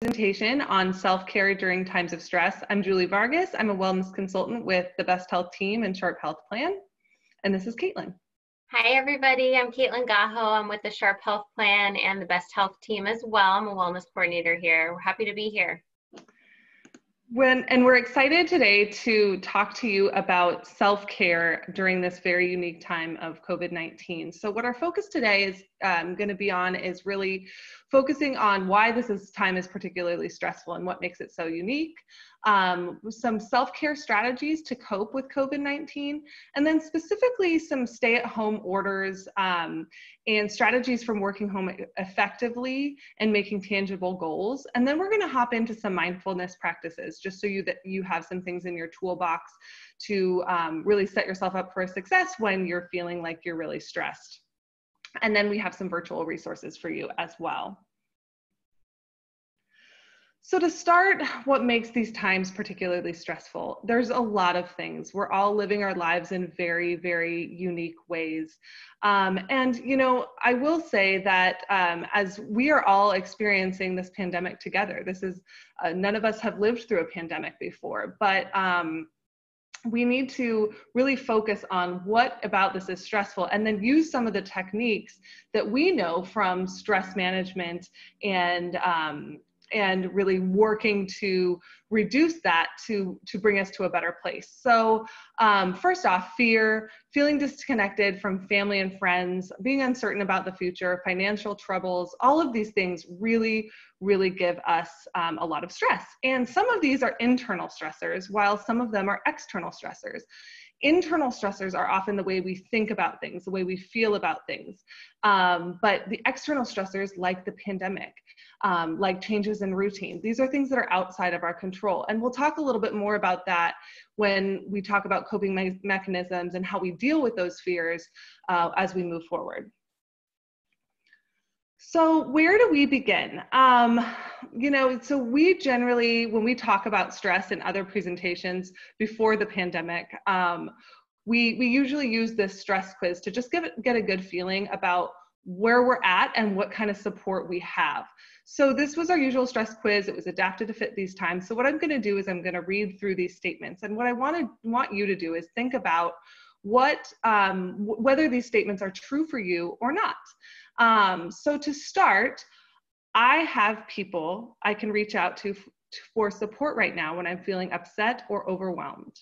Presentation on self-care during times of stress. I'm Julie Vargas. I'm a wellness consultant with the Best Health Team and Sharp Health Plan. And this is Caitlin. Hi, everybody. I'm Caitlin Gaho. I'm with the Sharp Health Plan and the Best Health Team as well. I'm a wellness coordinator here. We're happy to be here. We're excited today to talk to you about self-care during this very unique time of COVID-19. So what our focus today is going to be on is really focusing on why this time is particularly stressful and what makes it so unique, some self-care strategies to cope with COVID-19, and then specifically some stay-at-home orders and strategies from working home effectively and making tangible goals. And then we're going to hop into some mindfulness practices, just so that you have some things in your toolbox to really set yourself up for success when you're feeling like you're really stressed. And then we have some virtual resources for you as well. So to start, what makes these times particularly stressful? There's a lot of things. We're all living our lives in very, very unique ways. And, you know, I will say that as we are all experiencing this pandemic together, this is, none of us have lived through a pandemic before, but we need to really focus on what about this is stressful and then use some of the techniques that we know from stress management and really working to reduce that to bring us to a better place. So first off, fear, feeling disconnected from family and friends, being uncertain about the future, financial troubles, all of these things really give us a lot of stress. And some of these are internal stressors, while some of them are external stressors. Internal stressors are often the way we think about things, the way we feel about things. But the external stressors, like the pandemic, like changes in routine, these are things that are outside of our control. And we'll talk a little bit more about that when we talk about coping mechanisms and how we deal with those fears as we move forward. So where do we begin? You know, so we generally, when we talk about stress in other presentations before the pandemic, we usually use this stress quiz to just get a good feeling about where we're at and what kind of support we have. So this was our usual stress quiz. It was adapted to fit these times. So what I'm going to do is I'm going to read through these statements. And what I want you to do is think about whether these statements are true for you or not. So to start, I have people I can reach out to for support right now when I'm feeling upset or overwhelmed.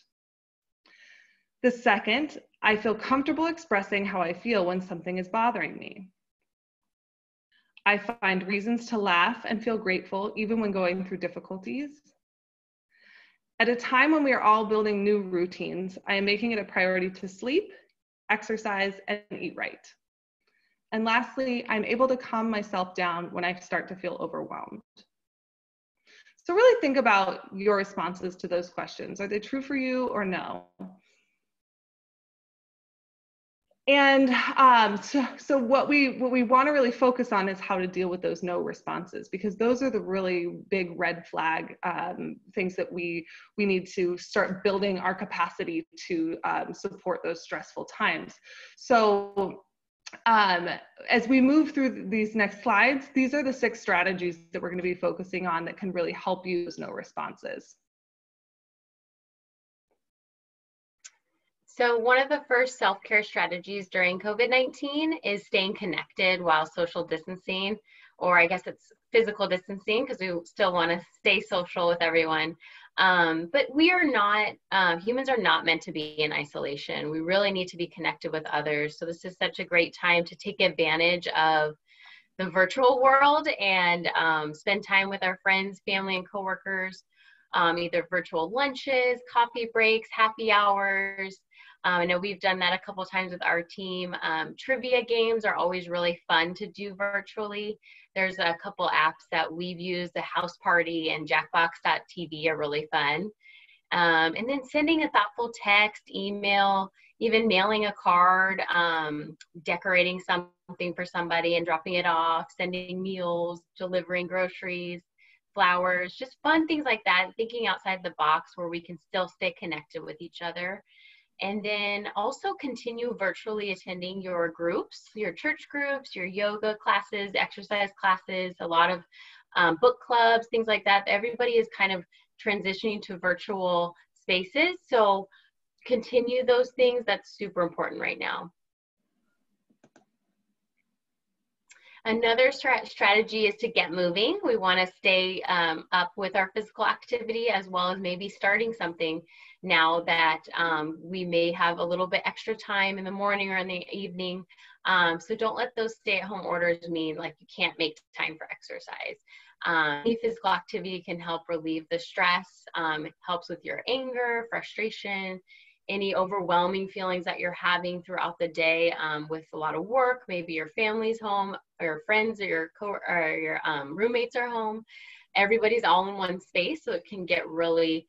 The second, I feel comfortable expressing how I feel when something is bothering me. I find reasons to laugh and feel grateful even when going through difficulties. At a time when we are all building new routines, I am making it a priority to sleep, exercise, and eat right. And lastly, I'm able to calm myself down when I start to feel overwhelmed. So really think about your responses to those questions. Are they true for you or no? And so what we want to really focus on is how to deal with those no responses, because those are the really big red flag things that we need to start building our capacity to support those stressful times. So as we move through these next slides, these are the 6 strategies that we're going to be focusing on that can really help you with no responses. So one of the first self-care strategies during COVID-19 is staying connected while social distancing, or I guess it's physical distancing because we still want to stay social with everyone. But we are not, humans are not meant to be in isolation. We really need to be connected with others. So this is such a great time to take advantage of the virtual world and spend time with our friends, family, and coworkers, either virtual lunches, coffee breaks, happy hours. I know we've done that a couple times with our team. Trivia games are always really fun to do virtually. There's a couple apps that we've used, the House Party and Jackbox.tv are really fun. And then sending a thoughtful text, email, even mailing a card, decorating something for somebody and dropping it off, sending meals, delivering groceries, flowers, just fun things like that, thinking outside the box where we can still stay connected with each other. And then also continue virtually attending your groups, your church groups, your yoga classes, exercise classes. A lot of book clubs, things like that. Everybody is kind of transitioning to virtual spaces. So continue those things. That's super important right now. Another strategy is to get moving. We want to stay up with our physical activity, as well as maybe starting something now that we may have a little bit extra time in the morning or in the evening. So don't let those stay-at-home orders mean like you can't make time for exercise. Any physical activity can help relieve the stress. It helps with your anger, frustration, any overwhelming feelings that you're having throughout the day with a lot of work. Maybe your family's home, or your friends, or your roommates are home. Everybody's all in one space, so it can get really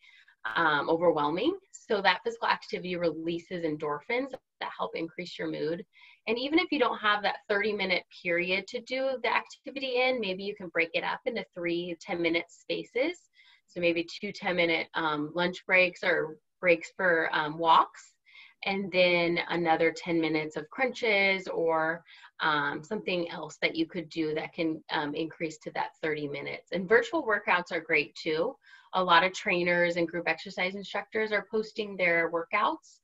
overwhelming. So that physical activity releases endorphins that help increase your mood. And even if you don't have that 30-minute period to do the activity in, maybe you can break it up into 3 10-minute spaces. So maybe 2 10-minute lunch breaks or breaks for walks, and then another 10 minutes of crunches or something else that you could do that can increase to that 30 minutes. And virtual workouts are great too. A lot of trainers and group exercise instructors are posting their workouts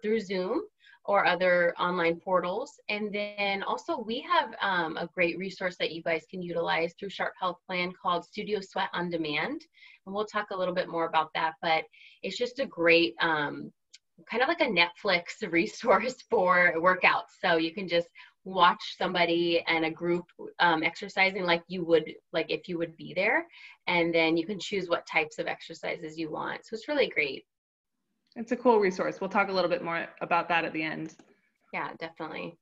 through Zoom or other online portals. And then also we have a great resource that you guys can utilize through Sharp Health Plan called Studio Sweat on Demand. And we'll talk a little bit more about that, but it's just a great kind of like a Netflix resource for workouts. So you can just watch somebody and a group exercising like you would, like if you would be there, and then you can choose what types of exercises you want. So it's really great. It's a cool resource. We'll talk a little bit more about that at the end. Yeah, definitely.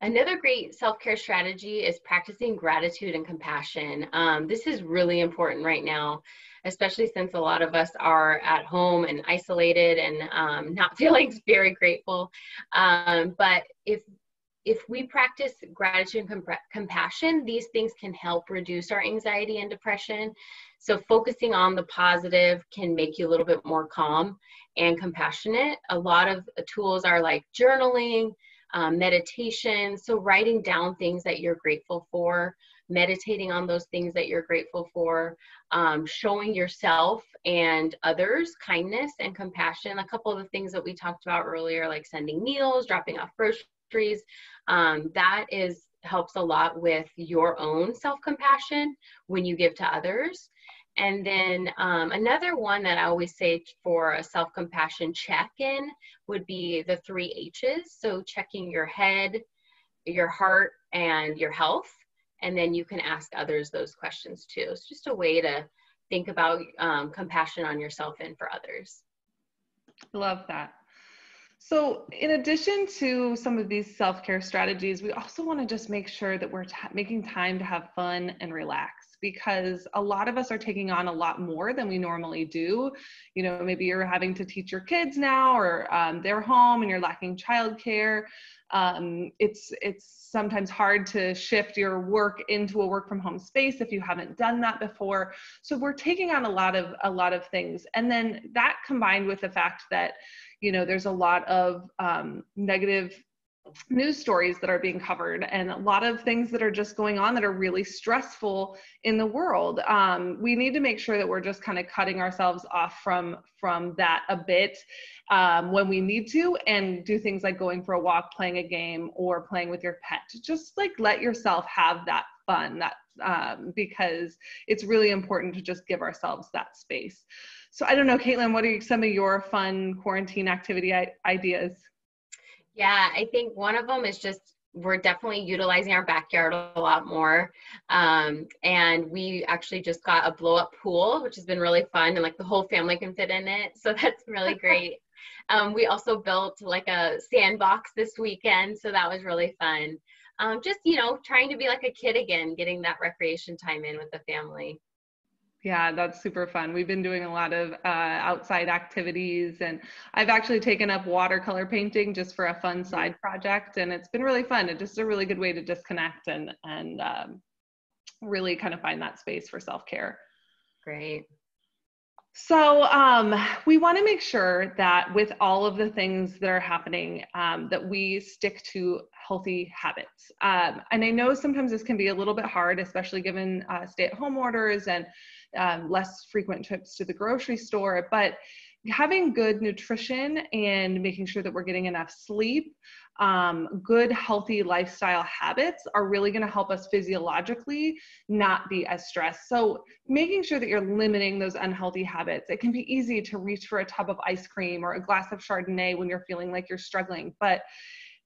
Another great self-care strategy is practicing gratitude and compassion. This is really important right now, especially since a lot of us are at home and isolated and not feeling very grateful. But if we practice gratitude and compassion, these things can help reduce our anxiety and depression. So focusing on the positive can make you a little bit more calm and compassionate. A lot of tools are like journaling, meditation. So writing down things that you're grateful for, meditating on those things that you're grateful for, showing yourself and others kindness and compassion. A couple of the things that we talked about earlier, like sending meals, dropping off groceries, that helps a lot with your own self-compassion when you give to others. And then another one that I always say for a self-compassion check-in would be the 3 H's. So checking your head, your heart, and your health. And then you can ask others those questions too. It's just a way to think about compassion on yourself and for others. Love that. So in addition to some of these self-care strategies, we also want to just make sure that we're making time to have fun and relax, because a lot of us are taking on a lot more than we normally do. You know, maybe you're having to teach your kids now, or they're home and you're lacking childcare. It's sometimes hard to shift your work into a work from home space if you haven't done that before. So we're taking on a lot of things. And then that combined with the fact that, you know, there's a lot of negative news stories that are being covered, and a lot of things that are just going on that are really stressful in the world. We need to make sure that we're just kind of cutting ourselves off from that a bit when we need to, and do things like going for a walk, playing a game, or playing with your pet. Just like let yourself have that fun, because it's really important to just give ourselves that space. So I don't know, Caitlin, what are some of your fun quarantine activity ideas? Yeah, I think one of them is just, we're definitely utilizing our backyard a lot more. And we actually just got a blow up pool, which has been really fun, and like the whole family can fit in it. So that's really great. We also built like a sandbox this weekend. So that was really fun. Just, you know, trying to be like a kid again, getting that recreation time in with the family. Yeah, that's super fun. We've been doing a lot of outside activities, and I've actually taken up watercolor painting just for a fun side project, and it's been really fun. It's just a really good way to disconnect and really kind of find that space for self-care. Great. So we want to make sure that with all of the things that are happening, that we stick to healthy habits. And I know sometimes this can be a little bit hard, especially given stay-at-home orders and less frequent trips to the grocery store. But having good nutrition and making sure that we're getting enough sleep, good healthy lifestyle habits are really going to help us physiologically not be as stressed. So making sure that you're limiting those unhealthy habits. It can be easy to reach for a tub of ice cream or a glass of Chardonnay when you're feeling like you're struggling, but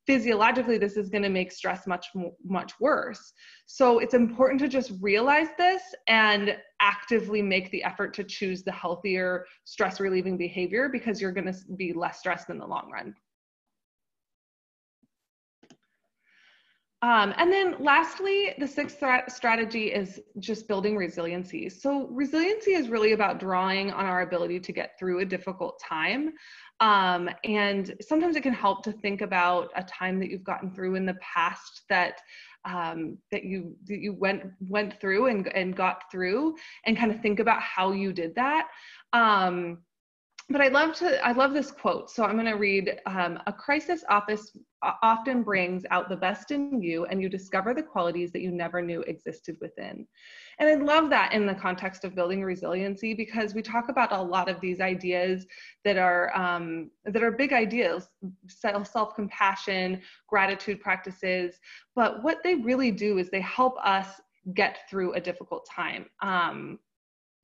physiologically, this is going to make stress much worse. So it's important to just realize this and actively make the effort to choose the healthier stress relieving behavior, because you're going to be less stressed in the long run. And then lastly, the sixth strategy is just building resiliency. So resiliency is really about drawing on our ability to get through a difficult time. And sometimes it can help to think about a time that you've gotten through in the past that you went through and got through, and kind of think about how you did that. But I love this quote. So I'm going to read, a crisis often brings out the best in you, and you discover the qualities that you never knew existed within. And I love that in the context of building resiliency, because we talk about a lot of these ideas that are big ideas, self-compassion, gratitude practices, but what they really do is they help us get through a difficult time.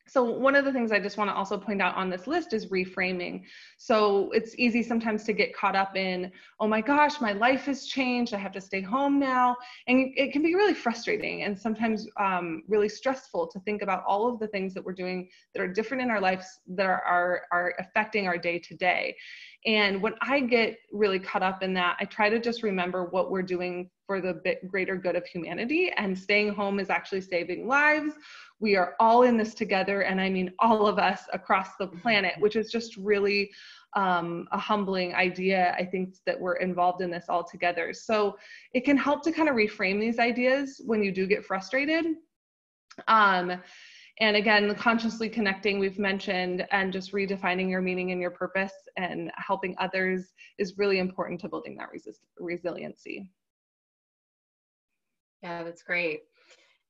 So one of the things I just want to also point out on this list is reframing. So it's easy sometimes to get caught up in, oh my gosh, my life has changed, I have to stay home now. And it can be really frustrating and sometimes really stressful to think about all of the things that we're doing that are different in our lives that are affecting our day to day. And when I get really caught up in that, I try to just remember what we're doing for the greater good of humanity, and staying home is actually saving lives. We are all in this together, and I mean all of us across the planet, which is just really a humbling idea. I think that we're involved in this all together. So it can help to kind of reframe these ideas when you do get frustrated. And again, consciously connecting, we've mentioned, and just redefining your meaning and your purpose and helping others is really important to building that resiliency. Yeah, that's great.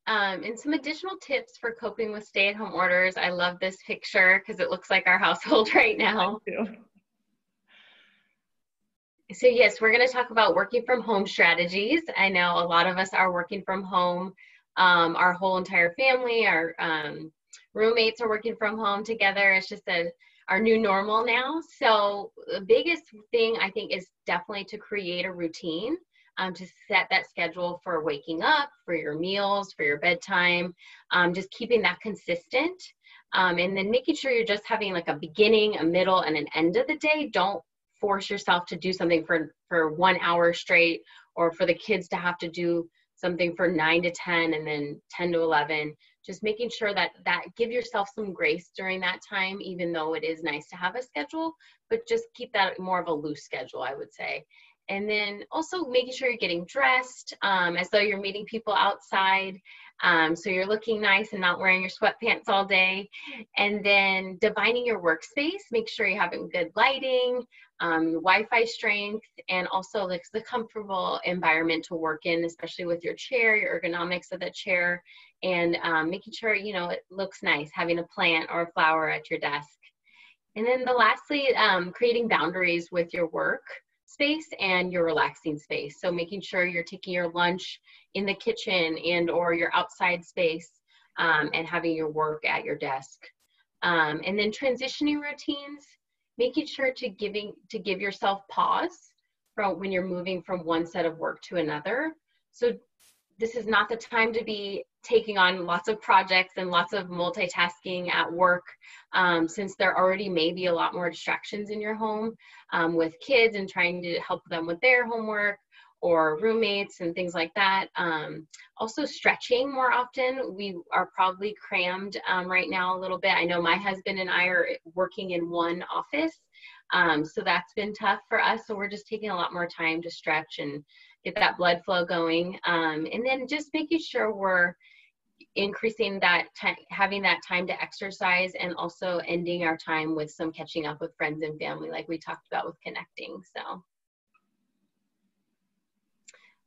And some additional tips for coping with stay-at-home orders. I love this picture because it looks like our household right now. So yes, we're going to talk about working from home strategies. I know a lot of us are working from home. Our whole entire family, our roommates are working from home together. It's just our new normal now. So the biggest thing I think is definitely to create a routine. To set that schedule for waking up, for your meals, for your bedtime, just keeping that consistent. And then making sure you're just having like a beginning, a middle, and an end of the day. Don't force yourself to do something for 1 hour straight, or for the kids to have to do something for 9 to 10 and then 10 to 11. Just making sure that give yourself some grace during that time, even though it is nice to have a schedule, but just keep that more of a loose schedule, I would say. And then also making sure you're getting dressed as though you're meeting people outside. So you're looking nice and not wearing your sweatpants all day. And then dividing your workspace, make sure you're having good lighting, your Wi-Fi strength, and also like the comfortable environment to work in, especially with your chair, your ergonomics of the chair, and making sure, it looks nice, having a plant or a flower at your desk. And then lastly, creating boundaries with your work space and your relaxing space. So making sure you're taking your lunch in the kitchen and or your outside space, and having your work at your desk. And then transitioning routines, making sure to give yourself pause from when you're moving from one set of work to another. So this is not the time to be taking on lots of projects and lots of multitasking at work, since there already may be a lot more distractions in your home with kids and trying to help them with their homework, or roommates and things like that. Also stretching more often. We are probably crammed right now a little bit. I know my husband and I are working in one office, so that's been tough for us. So we're just taking a lot more time to stretch and get that blood flow going. And then just making sure increasing that time, having that time to exercise, and also ending our time with some catching up with friends and family, like we talked about with connecting. So,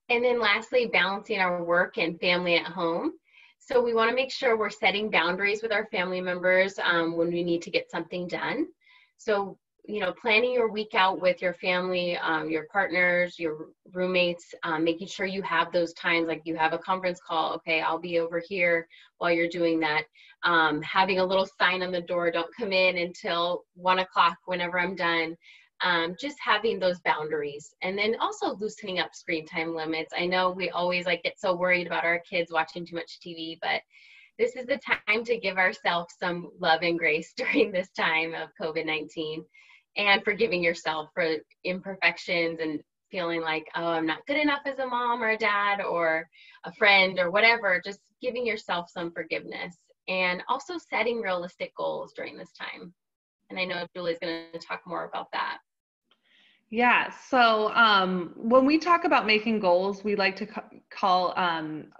and then lastly, balancing our work and family at home. So we want to make sure we're setting boundaries with our family members when we need to get something done. So, planning your week out with your family, your partners, your roommates, making sure you have those times, like you have a conference call, okay, I'll be over here while you're doing that. Having a little sign on the door, don't come in until 1 o'clock whenever I'm done. Just having those boundaries, and then also loosening up screen time limits. I know we always get so worried about our kids watching too much TV, but this is the time to give ourselves some love and grace during this time of COVID-19, and forgiving yourself for imperfections and feeling like, oh, I'm not good enough as a mom or a dad or a friend or whatever. Just giving yourself some forgiveness, and also setting realistic goals during this time. And I know Julie's going to talk more about that. Yeah. So when we talk about making goals, we like to call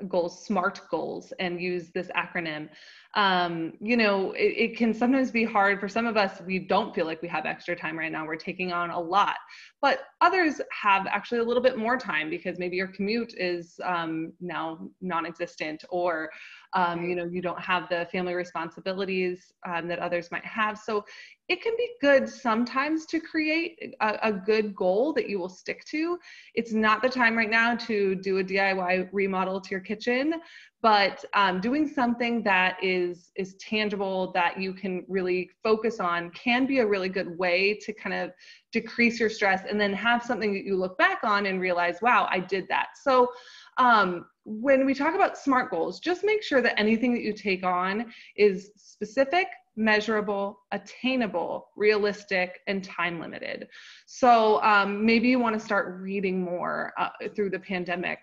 goals SMART goals and use this acronym. It can sometimes be hard for some of us. We don't feel like we have extra time right now. We're taking on a lot, but others have actually a little bit more time because maybe your commute is now non-existent, or you don't have the family responsibilities that others might have. So it can be good sometimes to create a good goal that you will stick to. It's not the time right now to do a DIY remodel to your kitchen, but doing something that is tangible, that you can really focus on, can be a really good way to kind of decrease your stress, and then have something that you look back on and realize, wow, I did that. So when we talk about SMART goals, just make sure that anything that you take on is specific, measurable, attainable, realistic, and time limited. So maybe you want to start reading more through the pandemic.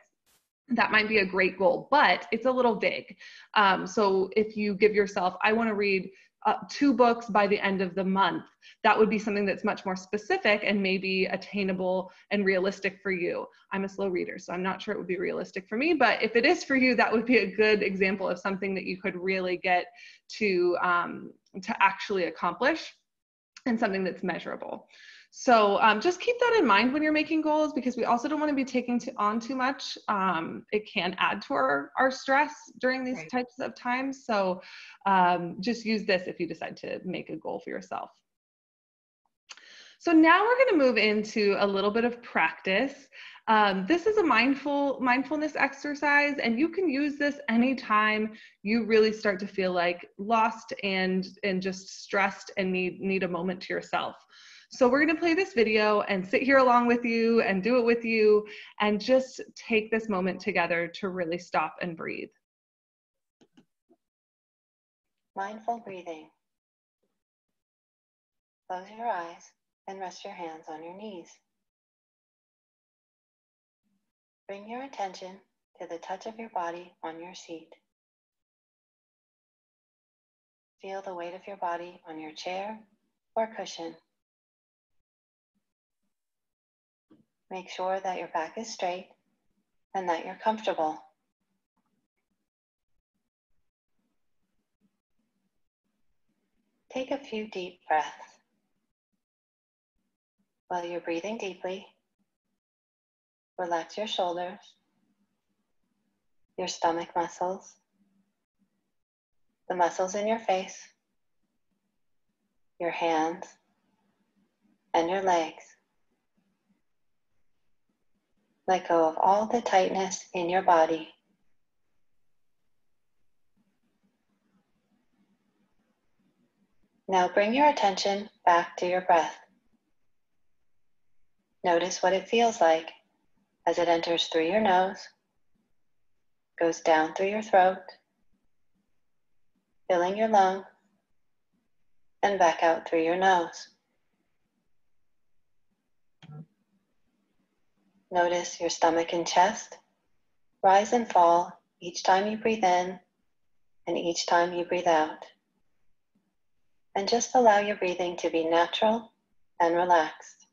That might be a great goal, but it's a little vague. So if you give yourself, I want to read 2 books by the end of the month, that would be something that's much more specific and maybe attainable and realistic for you. I'm a slow reader, so I'm not sure it would be realistic for me, but if it is for you, that would be a good example of something that you could really get to actually accomplish, and something that's measurable. So just keep that in mind when you're making goals, because we also don't want to be taking on too much. It can add to our stress during these types of times. So just use this if you decide to make a goal for yourself. So now we're going to move into a little bit of practice. This is a mindfulness exercise, and you can use this anytime you really start to feel like lost and just stressed and need a moment to yourself. So we're going to play this video and sit here along with you and do it with you, and just take this moment together to really stop and breathe. Mindful breathing. Close your eyes and rest your hands on your knees. Bring your attention to the touch of your body on your seat. Feel the weight of your body on your chair or cushion. Make sure that your back is straight and that you're comfortable. Take a few deep breaths. While you're breathing deeply, relax your shoulders, your stomach muscles, the muscles in your face, your hands, and your legs. Let go of all the tightness in your body. Now bring your attention back to your breath. Notice what it feels like as it enters through your nose, goes down through your throat, filling your lungs, and back out through your nose. Notice your stomach and chest rise and fall each time you breathe in and each time you breathe out. And just allow your breathing to be natural and relaxed.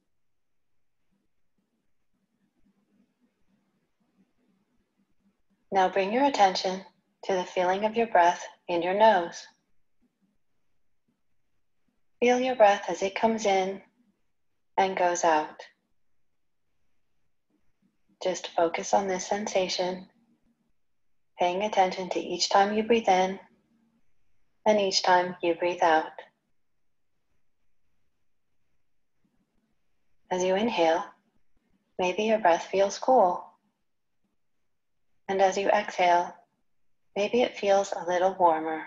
Now bring your attention to the feeling of your breath in your nose. Feel your breath as it comes in and goes out. Just focus on this sensation, paying attention to each time you breathe in and each time you breathe out. As you inhale, maybe your breath feels cool. And as you exhale, maybe it feels a little warmer.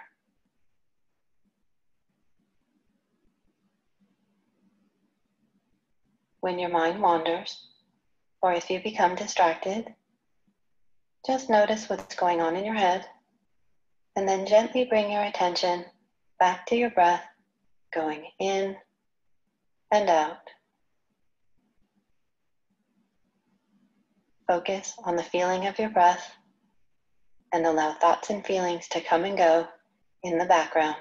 When your mind wanders, or if you become distracted, just notice what's going on in your head, and then gently bring your attention back to your breath, going in and out. Focus on the feeling of your breath and allow thoughts and feelings to come and go in the background.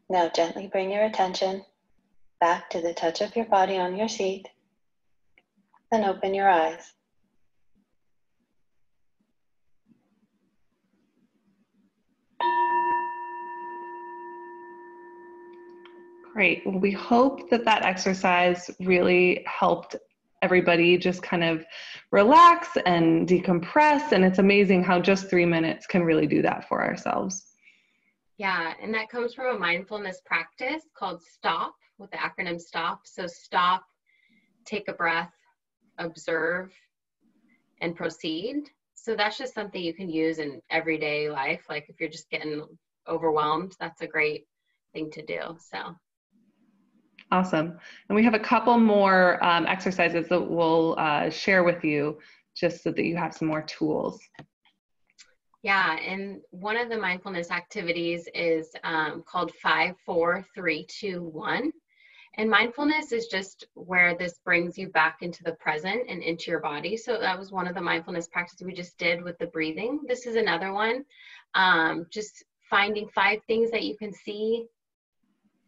Now gently bring your attention back to the touch of your body on your seat and open your eyes. Great. Well, we hope that that exercise really helped everybody just kind of relax and decompress. And it's amazing how just 3 minutes can really do that for ourselves. Yeah, and that comes from a mindfulness practice called STOP, with the acronym STOP. So stop, take a breath, observe, and proceed. So that's just something you can use in everyday life. Like if you're just getting overwhelmed, that's a great thing to do. So awesome. And we have a couple more exercises that we'll share with you just so that you have some more tools. yeah, and one of the mindfulness activities is called 5, 4, 3, 2, 1. And mindfulness is just where this brings you back into the present and into your body. So that was one of the mindfulness practices we just did with the breathing. This is another one. Just finding 5 things that you can see,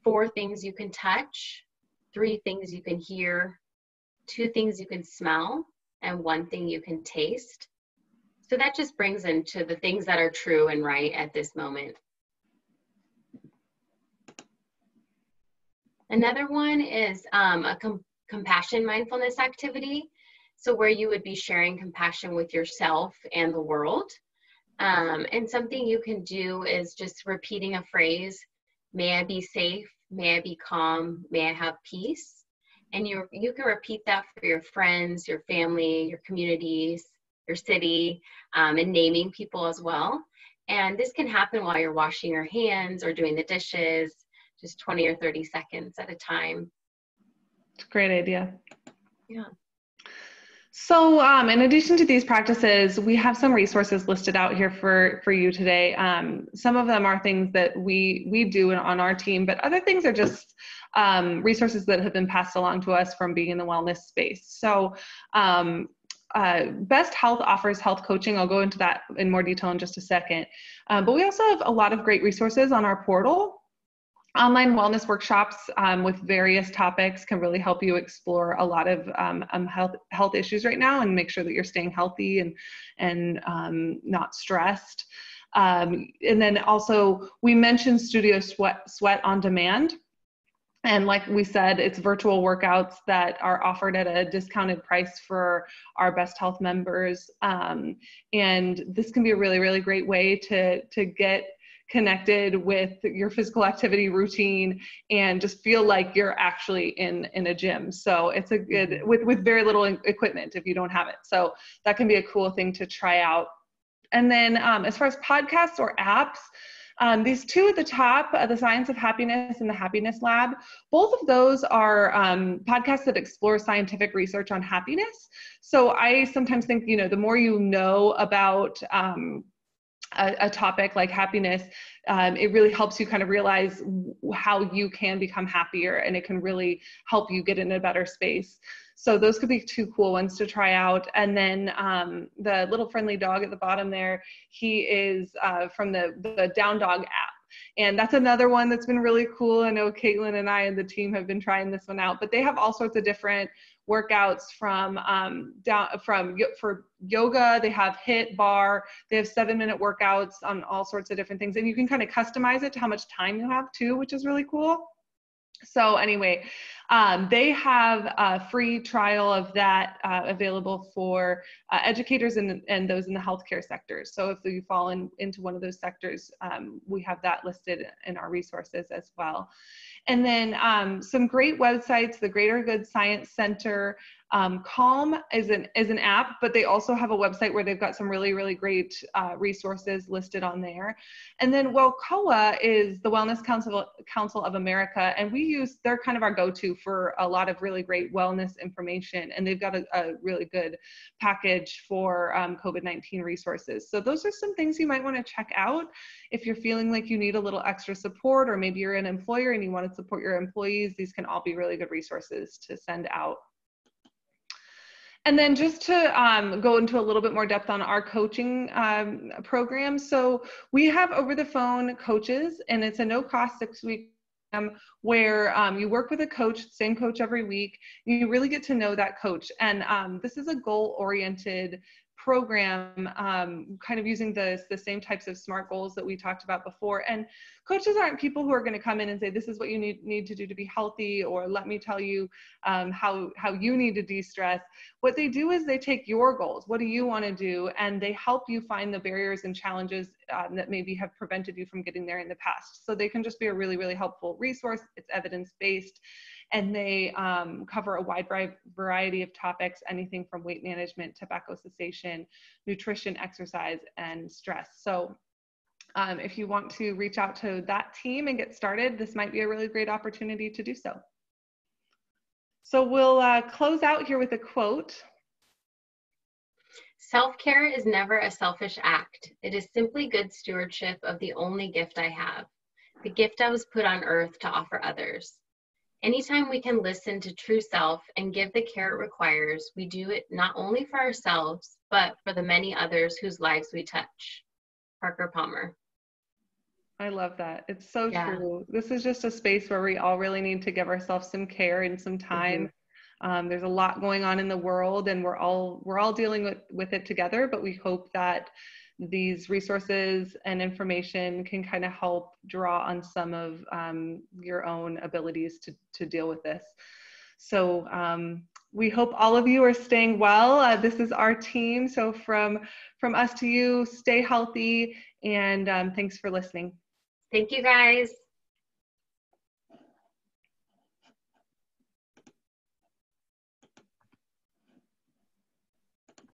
4 things you can touch, 3 things you can hear, 2 things you can smell, and 1 thing you can taste. So that just brings into the things that are true and right at this moment. Another one is a compassion mindfulness activity. So where you would be sharing compassion with yourself and the world. And something you can do is just repeating a phrase, may I be safe, may I be calm, may I have peace. And you can repeat that for your friends, your family, your communities, your city, and naming people as well. And this can happen while you're washing your hands or doing the dishes, just 20 or 30 seconds at a time. It's a great idea. Yeah. So in addition to these practices, we have some resources listed out here for you today. Some of them are things that we do on our team, but other things are just resources that have been passed along to us from being in the wellness space. So Best Health offers health coaching. I'll go into that in more detail in just a second. But we also have a lot of great resources on our portal. Online wellness workshops with various topics can really help you explore a lot of health issues right now and make sure that you're staying healthy and not stressed. And then also we mentioned Studio Sweat on Demand. And like we said, it's virtual workouts that are offered at a discounted price for our Best Health members. And this can be a really, really great way to get connected with your physical activity routine and just feel like you're actually in a gym. So it's a good, with very little equipment if you don't have it. So that can be a cool thing to try out. And then as far as podcasts or apps, these 2 at the top, The Science of Happiness and The Happiness Lab, both of those are podcasts that explore scientific research on happiness. So I sometimes think, the more you know about a topic like happiness, it really helps you kind of realize how you can become happier, and it can really help you get in a better space. So those could be 2 cool ones to try out. And then the little friendly dog at the bottom there, he is from the Down Dog app. And that's another one that's been really cool. I know Caitlin and I and the team have been trying this one out, but they have all sorts of different workouts for yoga. They have HIIT, bar. They have 7-minute workouts on all sorts of different things. And you can kind of customize it to how much time you have too, which is really cool. So anyway, they have a free trial of that available for educators and those in the healthcare sectors. So if you fall into one of those sectors, we have that listed in our resources as well. And then some great websites, the Greater Good Science Center. Calm is an app, but they also have a website where they've got some really, really great resources listed on there. And then WellCOA is the Wellness Council of America, and they're kind of our go-to for a lot of really great wellness information, and they've got a really good package for COVID-19 resources. So those are some things you might want to check out if you're feeling like you need a little extra support, or maybe you're an employer and you want to support your employees. These can all be really good resources to send out. And then just to go into a little bit more depth on our coaching program. So we have over the phone coaches, and it's a no-cost 6-week program where you work with a coach, same coach every week. You really get to know that coach. And this is a goal-oriented program, kind of using the same types of SMART goals that we talked about before. And coaches aren't people who are going to come in and say, this is what you need to do to be healthy, or let me tell you how you need to de-stress. What they do is they take your goals. What do you want to do? And they help you find the barriers and challenges that maybe have prevented you from getting there in the past. So they can just be a really, really helpful resource. It's evidence-based. And they cover a wide variety of topics, anything from weight management, tobacco cessation, nutrition, exercise, and stress. So if you want to reach out to that team and get started, this might be a really great opportunity to do so. So we'll close out here with a quote. Self-care is never a selfish act. It is simply good stewardship of the only gift I have, the gift I was put on earth to offer others. Anytime we can listen to true self and give the care it requires, we do it not only for ourselves, but for the many others whose lives we touch. Parker Palmer. I love that. It's so true. This is just a space where we all really need to give ourselves some care and some time. There's a lot going on in the world, and we're all dealing with it together, but we hope that these resources and information can kind of help draw on some of your own abilities to deal with this. So we hope all of you are staying well. This is our team. So from us to you, stay healthy, and thanks for listening. Thank you, guys.